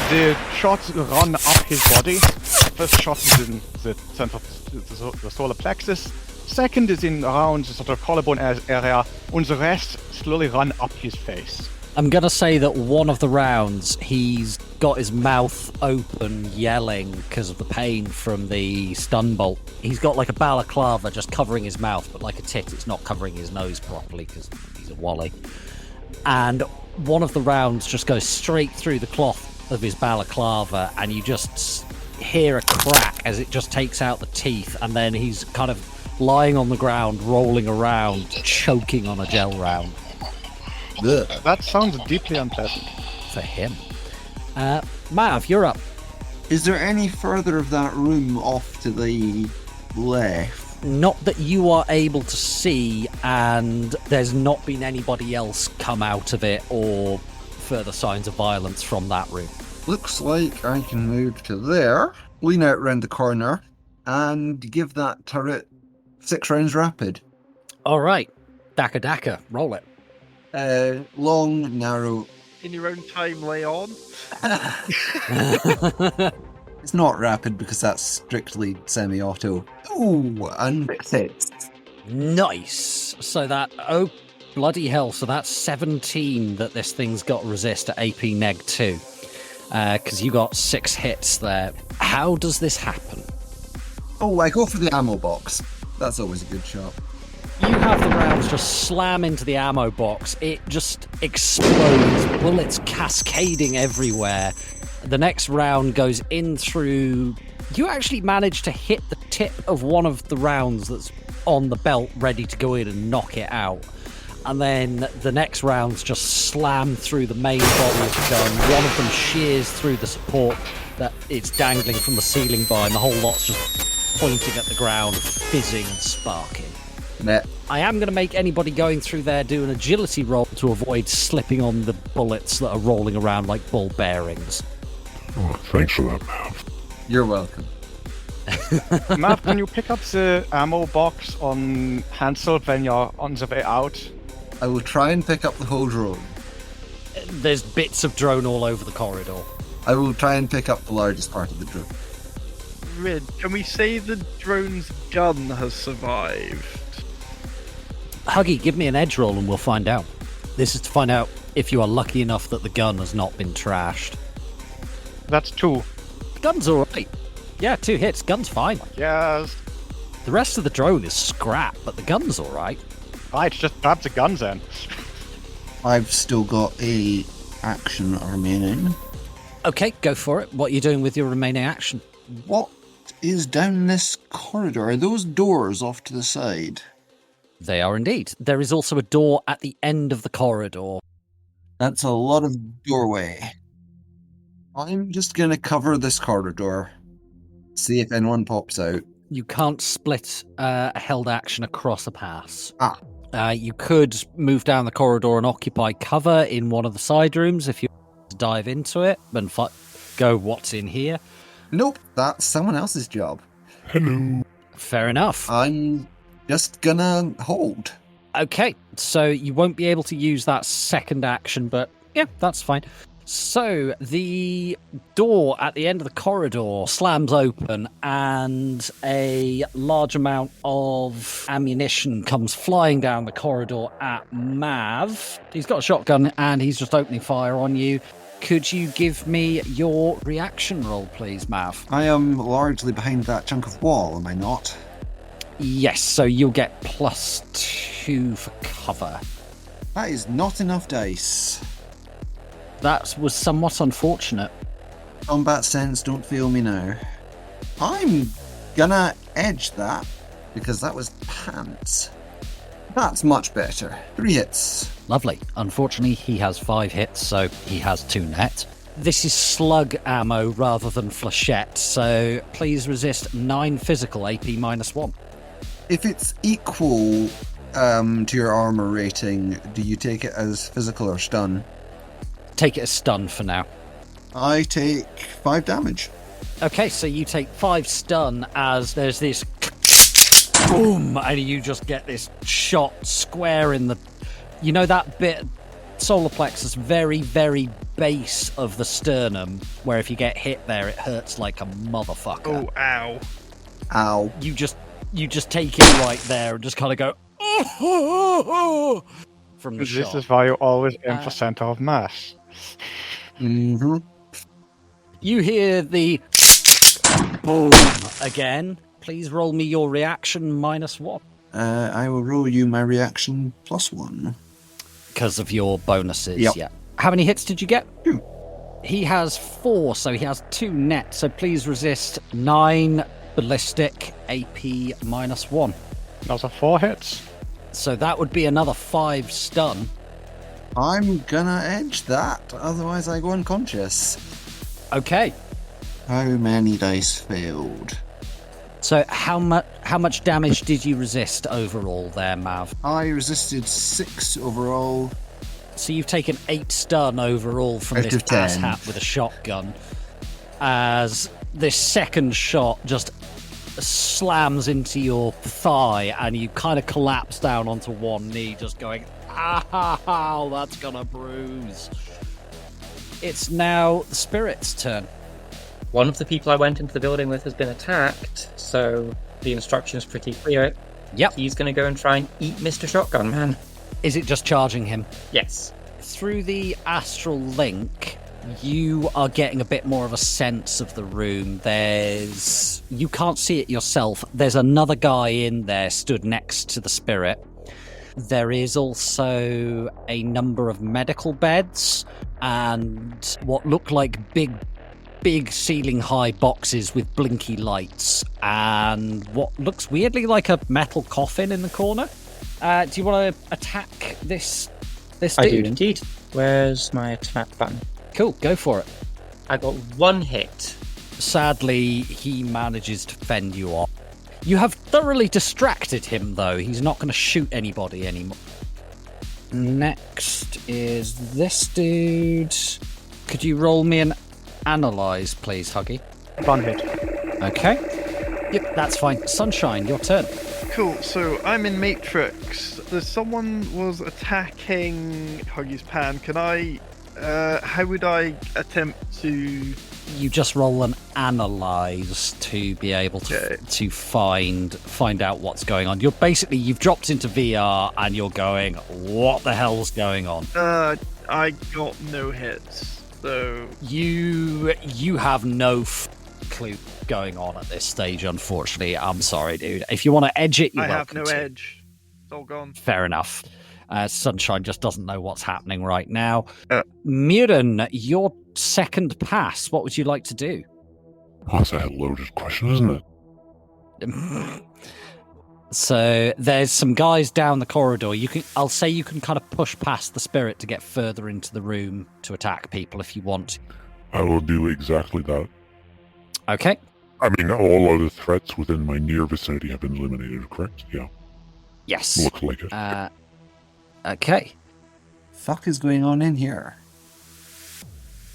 The shots run up his body. First shot is in the center of the solar plexus. Second is in around the sort of collarbone area, and the rest slowly run up his face.
I'm going to say that one of the rounds, he's got his mouth open, yelling because of the pain from the stun bolt. He's got like a balaclava just covering his mouth, but like a tit, it's not covering his nose properly because he's a wally. And one of the rounds just goes straight through the cloth of his balaclava, and you just hear a crack as it just takes out the teeth, and then he's kind of lying on the ground, rolling around, choking on a gel round.
Ugh.
That sounds deeply unpleasant.
For him. Mav, you're up.
Is there any further of that room off to the left?
Not that you are able to see, and there's not been anybody else come out of it or further signs of violence from that room.
Looks like I can move to there, lean out round the corner, and give that turret 6 rounds rapid.
All right. Daka Daka, roll it.
Long, narrow.
In your own time, lay on.
It's not rapid because that's strictly semi-auto. Ooh, and hits.
Nice. So that, oh, bloody hell. So that's 17 that this thing's got resist at AP neg 2. Because you got 6 hits there. How does this happen?
Oh, I go for the ammo box. That's always a good shot.
You have the rounds just slam into the ammo box. It just explodes, bullets cascading everywhere. The next round goes in through... You actually manage to hit the tip of one of the rounds that's on the belt, ready to go in and knock it out. And then the next rounds just slam through the main body of the gun. One of them shears through the support that it's dangling from the ceiling by, and the whole lot's just pointing at the ground, fizzing and sparking.
Net.
I am going to make anybody going through there do an agility roll to avoid slipping on the bullets that are rolling around like ball bearings.
Oh, thanks for that, Mav.
You're welcome.
Matt, can you pick up the ammo box on Hansel when you're on the way out?
I will try and pick up the whole drone.
There's bits of drone all over the corridor.
I will try and pick up the largest part of the drone.
Rid, can we say the drone's gun has survived?
Huggy, give me an edge roll and we'll find out. This is to find out if you are lucky enough that the gun has not been trashed.
That's 2.
The gun's alright. Yeah, 2 hits. Gun's fine.
Yes.
The rest of the drone is scrap, but the gun's alright.
Right, just grab the guns then.
I've still got a action remaining.
Okay, go for it. What are you doing with your remaining action?
What is down this corridor? Are those doors off to the side?
They are indeed. There is also a door at the end of the corridor.
That's a lot of doorway. I'm just going to cover this corridor. See if anyone pops out.
You can't split a held action across a pass.
Ah.
You could move down the corridor and occupy cover in one of the side rooms if you want to dive into it and go, what's in here?
Nope, that's someone else's job.
Hello.
Fair enough.
I'm just gonna hold.
Okay, so you won't be able to use that second action, but yeah, that's fine. So the door at the end of the corridor slams open and a large amount of ammunition comes flying down the corridor at Mav. He's got a shotgun and he's just opening fire on you. Could you give me your reaction roll, please, Mav?
I am largely behind that chunk of wall, am I not?
Yes, so you'll get +2 for cover.
That is not enough dice.
That was somewhat unfortunate.
Combat sense, don't fail me now. I'm gonna edge that, because that was pants. That's much better. 3 hits.
Lovely. Unfortunately, he has 5 hits, so he has 2 net. This is slug ammo rather than flechette, so please resist 9 physical, AP -1.
If it's equal to your armor rating, do you take it as physical or stun?
Take it as stun for now.
I take 5 damage.
Okay, so you take 5 stun as there's this boom, and you just get this shot square in the... You know that bit, solar plexus, very, very base of the sternum, where if you get hit there, it hurts like a motherfucker.
Oh, ow.
Ow.
You just take it right there and just kind of go... from the shot.
This is why you always aim for center of mass.
Mm-hmm.
You hear the boom again. Please roll me your reaction -1.
I will roll you my reaction +1.
Because of your bonuses,
Yep.
yeah. How many hits did you get?
2.
He has 4, so he has 2 net. So please resist 9 ballistic AP -1.
Those are 4 hits.
So that would be another 5 stun.
I'm gonna edge that, otherwise I go unconscious.
Okay.
How many dice failed?
So how much damage did you resist overall there, Mav?
I resisted 6 overall.
So you've taken 8 stun overall from
Out
this
of 10.
asshat with a shotgun. As this second shot just slams into your thigh and you kind of collapse down onto one knee, just going, ow, that's gonna bruise. It's now the spirit's turn.
One of the people I went into the building with has been attacked, so the instruction is pretty clear.
Yep.
He's going to go and try and eat Mr. Shotgun Man.
Is it just charging him?
Yes.
Through the astral link, you are getting a bit more of a sense of the room. You can't see it yourself. There's another guy in there stood next to the spirit. There is also a number of medical beds and what look like big ceiling-high boxes with blinky lights and what looks weirdly like a metal coffin in the corner. Do you want to attack this dude?
I do indeed. Where's my attack button?
Cool, go for it.
I got 1 hit.
Sadly, he manages to fend you off. You have thoroughly distracted him, though. He's not going to shoot anybody anymore. Next is this dude. Could you roll me an analyze, please, Huggy?
1 hit.
Okay. Yep, that's fine. Sunshine, your turn.
Cool, so I'm in Matrix. Someone was attacking Huggy's Pan. Can I... how would I attempt to...
You just roll an analyze to be able to find out what's going on. You've dropped into VR and you're going, what the hell's going on?
I got no hits, so...
You have no clue going on at this stage, unfortunately. I'm sorry, dude. If you want to edge it, you're welcome
I have no
to.
edge. It's all gone.
Fair enough. Sunshine just doesn't know what's happening right now. Muren, your second pass, what would you like to do?
Oh, that's a loaded question, isn't it?
So there's some guys down the corridor. I'll say you can kind of push past the spirit to get further into the room to attack people if you want.
I will do exactly that.
Okay.
I mean, all other threats within my near vicinity have been eliminated, correct? Yeah.
Yes.
Looks like it.
Okay.
Fuck is going on in here?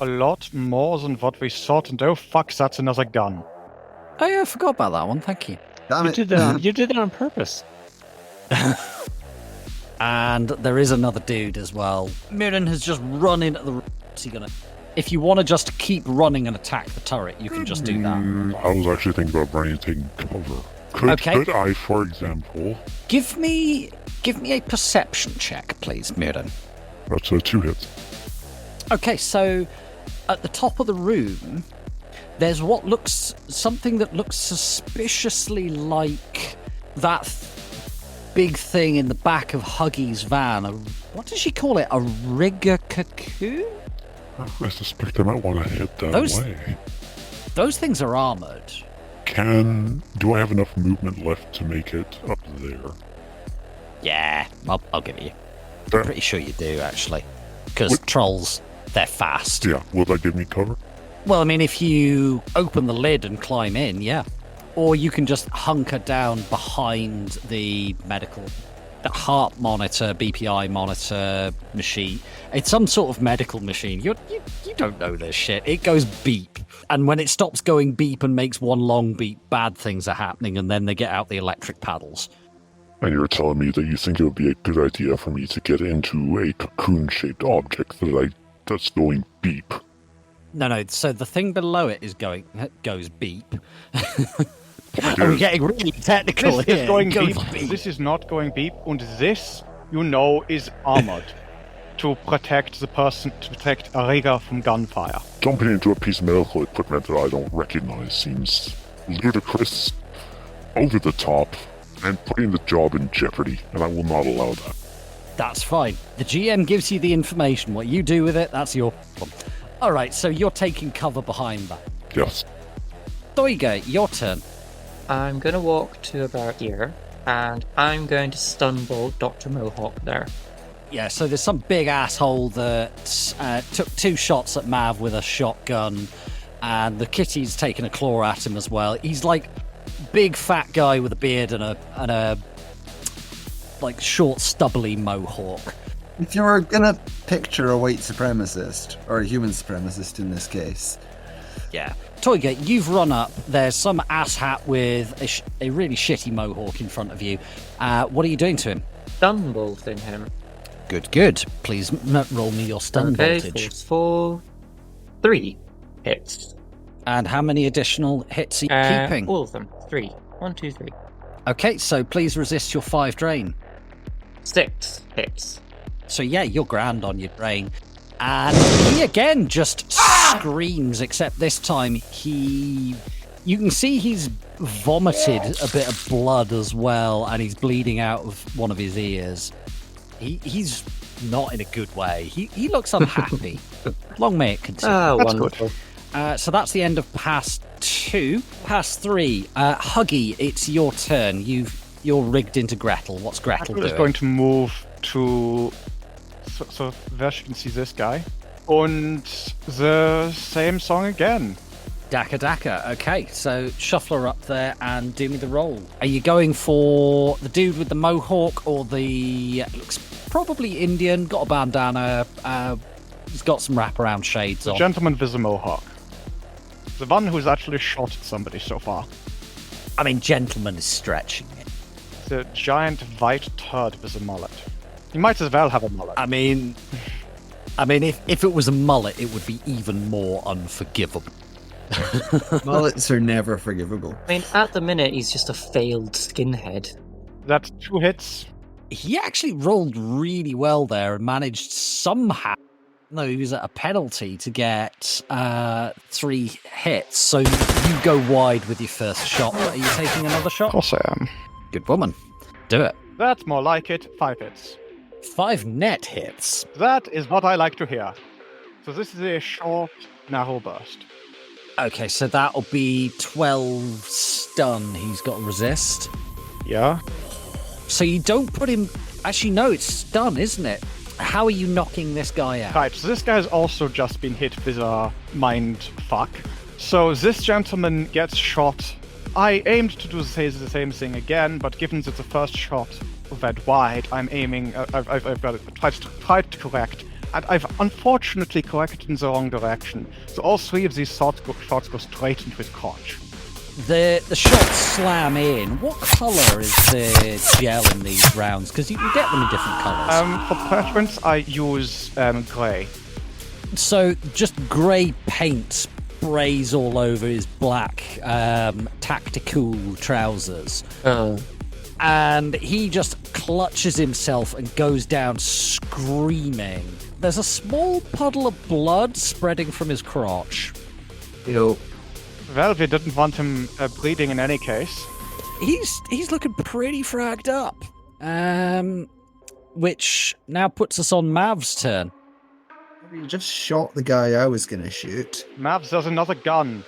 A lot more than what we thought, and oh fuck, that's another gun.
Oh yeah, I forgot about that one. Thank you.
Damn it.
You did that on purpose.
And there is another dude as well. Muren has just run into the room. If you want to just keep running and attack the turret, you can just do that.
I was actually thinking about running and taking cover. Could I, for example...
Give me a perception check, please, Muren.
That's 2 hits.
Okay, so at the top of the room, there's something that looks suspiciously like that big thing in the back of Huggy's van. What does she call it? A rigger cocoon?
I suspect I might want to head that way.
Those things are armored.
Do I have enough movement left to make it up there?
Yeah, I'll give it you. I'm pretty sure you do, actually. Because trolls, they're fast.
Yeah, will that give me cover?
Well, I mean, if you open the lid and climb in, yeah. Or you can just hunker down behind the heart monitor, BPI monitor machine. It's some sort of medical machine. You don't know this shit. It goes beep. And when it stops going beep and makes one long beep, bad things are happening, and then they get out the electric paddles.
And you're telling me that you think it would be a good idea for me to get into a cocoon-shaped object that's going beep?
No. So the thing below it goes beep. We're getting really technical
This
here.
is going beep. This is not going beep. And this, is armored to protect the person, to protect a rigger from gunfire.
Jumping into a piece of medical equipment that I don't recognize seems ludicrous, over the top, and putting the job in jeopardy, and I will not allow that.
That's fine. The GM gives you the information. What you do with it, that's your problem. All right, so you're taking cover behind that.
Yes.
Doiga, your turn.
I'm going to walk to about here, and I'm going to stun bolt Dr. Mohawk there.
Yeah, so there's some big asshole that took 2 shots at Mav with a shotgun, and the kitty's taken a claw at him as well. He's like big fat guy with a beard and a like short stubbly mohawk.
If you were gonna picture a white supremacist, or a human supremacist in this case.
Yeah. Toyga, you've run up. There's some asshat with a really shitty mohawk in front of you. What are you doing to him?
Stun bolting him.
Good. Please roll me your stun voltage.
Force 3 hits.
And how many additional hits are you keeping?
All of them. 3. 1, 2, 3.
Okay, so please resist your 5 drain.
6 hits.
So yeah, you're grand on your drain. And he again just screams, except this time you can see he's vomited a bit of blood as well, and he's bleeding out of one of his ears. He's not in a good way. He looks unhappy. Long may it continue.
That's
wonderful.
So that's the end of Pass 2. Pass 3. Huggy, it's your turn. You're rigged into Gretel. What's Gretel doing?
is going to move to so where she can see this guy. And the same song again.
Daka Daka. Okay, so shuffler up there and do me the roll. Are you going for the dude with the mohawk or the looks probably Indian, got a bandana, he's got some wraparound shades
The
on.
gentleman with the mohawk. The one who's actually shot somebody so far.
I mean, gentleman is stretching it.
The giant white turd with a mullet. He might as well have a mullet.
I mean, if it was a mullet, it would be even more unforgivable.
Mullets are never forgivable.
I mean, at the minute, he's just a failed skinhead.
That's 2 hits.
He actually rolled really well there and managed somehow, no, he was at a penalty to get 3 hits. So you go wide with your first shot. But are you taking another
Of
shot?
course I am.
Good woman. Do it.
That's more like it. 5 hits.
5 net hits.
That is what I like to hear. So this is a short, narrow burst.
Okay, so that'll be 12 stun he's got to resist.
Yeah.
So you don't put him... Actually, no, it's stun, isn't it? How are you knocking this guy out?
Right, so this guy's also just been hit with a mind fuck. So this gentleman gets shot. I aimed to do the same thing again, but given that the first shot went wide, I'm aiming... I've got it, tried to correct. And I've unfortunately corrected in the wrong direction. So all 3 of these shots go straight into his crotch.
The shots slam in. What colour is the gel in these rounds? Because you can get them in different colours.
For preference, I use grey.
So just grey paint sprays all over his black tactical trousers. And he just clutches himself and goes down screaming. There's a small puddle of blood spreading from his crotch.
Ew.
Well, we didn't want him bleeding in any case.
He's looking pretty fragged up. Which now puts us on Mav's turn.
You just shot the guy I was going to shoot.
Mavs, there's another gun.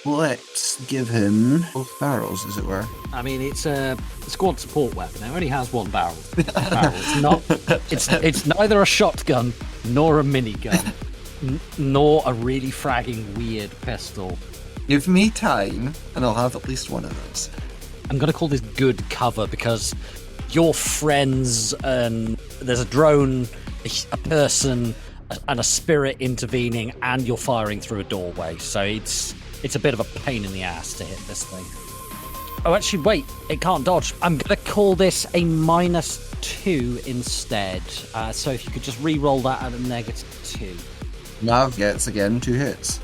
Let's give him both barrels, as it were.
I mean, it's a squad support weapon. It only has 1 barrel. It's neither a shotgun nor a minigun, nor a really fragging weird pistol.
Give me time, and I'll have at least one of those.
I'm going to call this good cover because your friends and there's a drone, a person, and a spirit intervening, and you're firing through a doorway. So it's a bit of a pain in the ass to hit this thing. Oh, actually, wait. It can't dodge. I'm going to call this a -2 instead. So if you could just re-roll that at a -2.
Nav gets, again, 2 hits.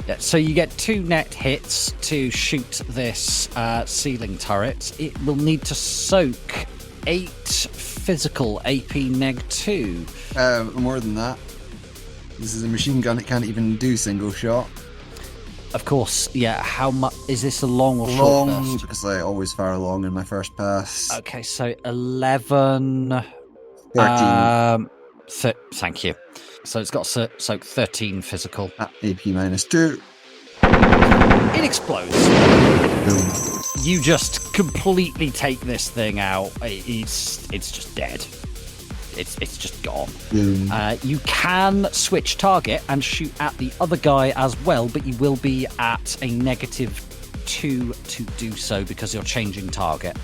Yeah, so you get 2 net hits to shoot this ceiling turret. It will need to soak 8 physical AP -2.
More than that. This is a machine gun. It can't even do single shot.
Of course, yeah. How much is this? A long or short
Long,
burst?
because I always fire long in my first pass.
Okay, so 11.
13.
Thank you. So it's got so 13 physical.
AP minus 2.
It explodes.
Boom.
You just completely take this thing out. It's just dead. It's just gone.
Boom.
You can switch target and shoot at the other guy as well, but you will be at a -2 to do so because you're changing target.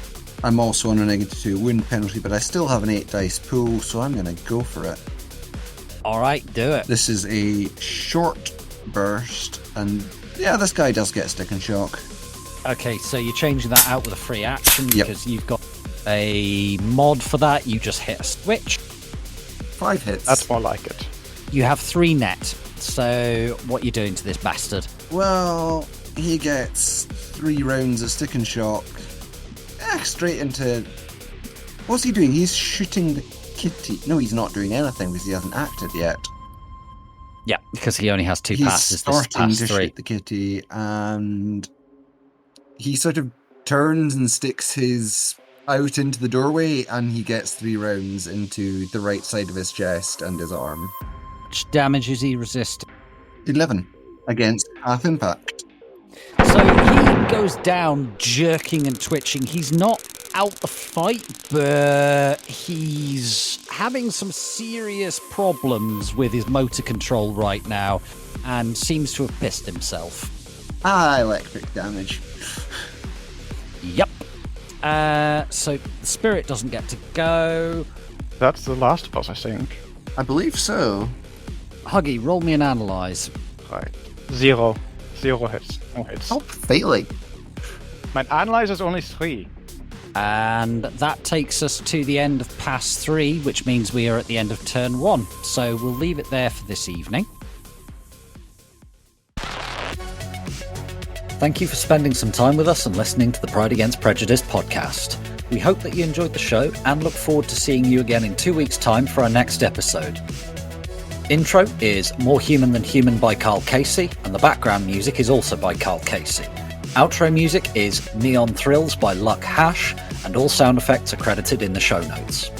I'm also on a -2 wound penalty, but I still have an 8 dice pool, so I'm going to go for it.
All right, do it.
This is a short burst, and yeah, this guy does get stick and shock.
Okay, so you're changing that out with a free action
Yep.
because you've got a mod for that. You just hit a switch.
5 hits.
That's more like it.
You have 3 net. So what are you doing to this bastard?
Well, he gets 3 rounds of stick and shock. Straight into... What's he doing? He's shooting the kitty. No, he's not doing anything because he hasn't acted yet.
Yeah, because he only has 2
He's
passes. This is
starting
pass
to
3.
shoot the kitty, and he sort of turns and sticks his out into the doorway, and he gets 3 rounds into the right side of his chest and his arm.
Which damage is he resisting?
11 against half impact.
So he goes down, jerking and twitching. He's not out the fight, but he's having some serious problems with his motor control right now and seems to have pissed himself.
Electric damage.
Yep. So the spirit doesn't get to go.
That's the last of us, I think.
I believe so.
Huggy, roll me an analyze.
Right. 0. 0 hits. No hits.
Oh, failing.
My analyzer is only 3.
And that takes us to the end of pass 3, which means we are at the end of turn 1. So we'll leave it there for this evening. Thank you for spending some time with us and listening to the Pride Against Prejudice podcast. We hope that you enjoyed the show and look forward to seeing you again in 2 weeks' time for our next episode. Intro is More Human Than Human by Carl Casey, and the background music is also by Carl Casey. Outro music is Neon Thrills by Luck Hash, and all sound effects are credited in the show notes.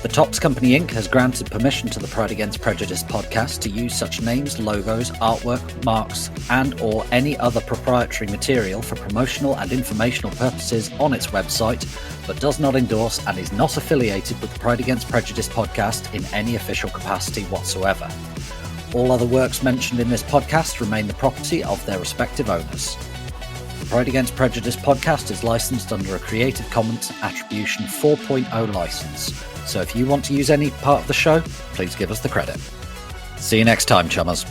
The Topps Company Inc. has granted permission to the Pride Against Prejudice podcast to use such names, logos, artwork, marks, and or any other proprietary material for promotional and informational purposes on its website, but does not endorse and is not affiliated with the Pride Against Prejudice podcast in any official capacity whatsoever. All other works mentioned in this podcast remain the property of their respective owners. The Pride Against Prejudice podcast is licensed under a Creative Commons Attribution 4.0 license, so if you want to use any part of the show, please give us the credit. See you next time, chummers.